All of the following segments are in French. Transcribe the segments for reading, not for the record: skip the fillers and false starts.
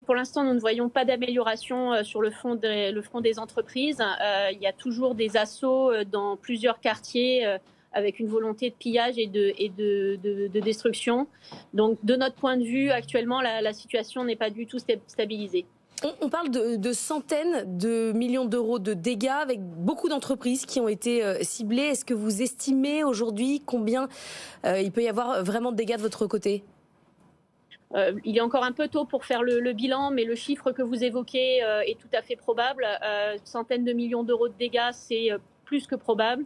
pour l'instant, nous ne voyons pas d'amélioration sur le front des entreprises. Il y a toujours des assauts dans plusieurs quartiers avec une volonté de pillage et de destruction. Donc, de notre point de vue, actuellement, la situation n'est pas du tout stabilisée. On parle de centaines de millions d'euros de dégâts avec beaucoup d'entreprises qui ont été ciblées. Est-ce que vous estimez aujourd'hui combien il peut y avoir vraiment de dégâts de votre côté ? Il est encore un peu tôt pour faire le bilan, mais le chiffre que vous évoquez est tout à fait probable. Centaines de millions d'euros de dégâts, c'est plus que probable.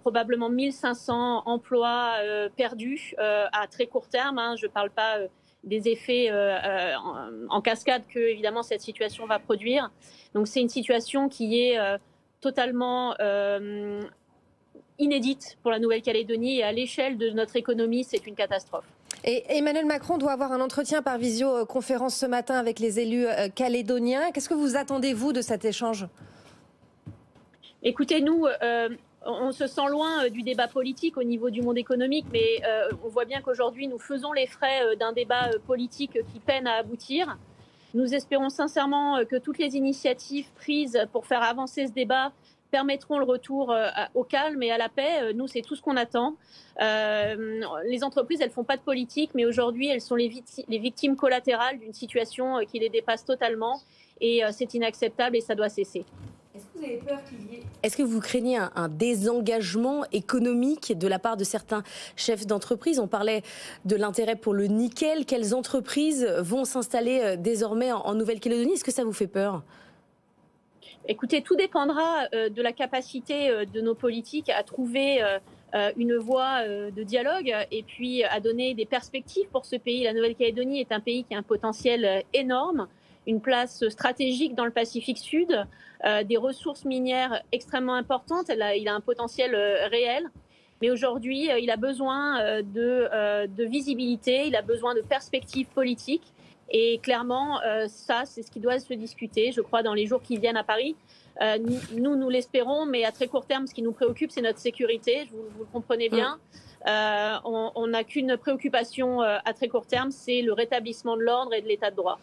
Probablement 1500 emplois perdus à très court terme. Je ne parle pas des effets en cascade que, évidemment, cette situation va produire. Donc c'est une situation qui est totalement inédite pour la Nouvelle-Calédonie et à l'échelle de notre économie, c'est une catastrophe. Et Emmanuel Macron doit avoir un entretien par visioconférence ce matin avec les élus calédoniens. Qu'est-ce que vous attendez, vous, de cet échange ? Écoutez, nous, on se sent loin du débat politique au niveau du monde économique, mais on voit bien qu'aujourd'hui, nous faisons les frais d'un débat politique qui peine à aboutir. Nous espérons sincèrement que toutes les initiatives prises pour faire avancer ce débat permettront le retour au calme et à la paix. Nous, c'est tout ce qu'on attend. Les entreprises, elles ne font pas de politique, mais aujourd'hui, elles sont les victimes collatérales d'une situation qui les dépasse totalement. Et c'est inacceptable et ça doit cesser. Est-ce que vous avez peur qu'il y ait... Est-ce que vous craignez un désengagement économique de la part de certains chefs d'entreprise ? On parlait de l'intérêt pour le nickel. Quelles entreprises vont s'installer désormais en Nouvelle-Calédonie ? Est-ce que ça vous fait peur ? Écoutez, tout dépendra de la capacité de nos politiques à trouver une voie de dialogue et puis à donner des perspectives pour ce pays. La Nouvelle-Calédonie est un pays qui a un potentiel énorme, une place stratégique dans le Pacifique Sud, des ressources minières extrêmement importantes. Il a un potentiel réel. Mais aujourd'hui, il a besoin de visibilité, il a besoin de perspectives politiques. Et clairement, ça, c'est ce qui doit se discuter, je crois, dans les jours qui viennent à Paris. Nous l'espérons, mais à très court terme, ce qui nous préoccupe, c'est notre sécurité. Vous le comprenez bien. On n'a qu'une préoccupation à très court terme, c'est le rétablissement de l'ordre et de l'état de droit.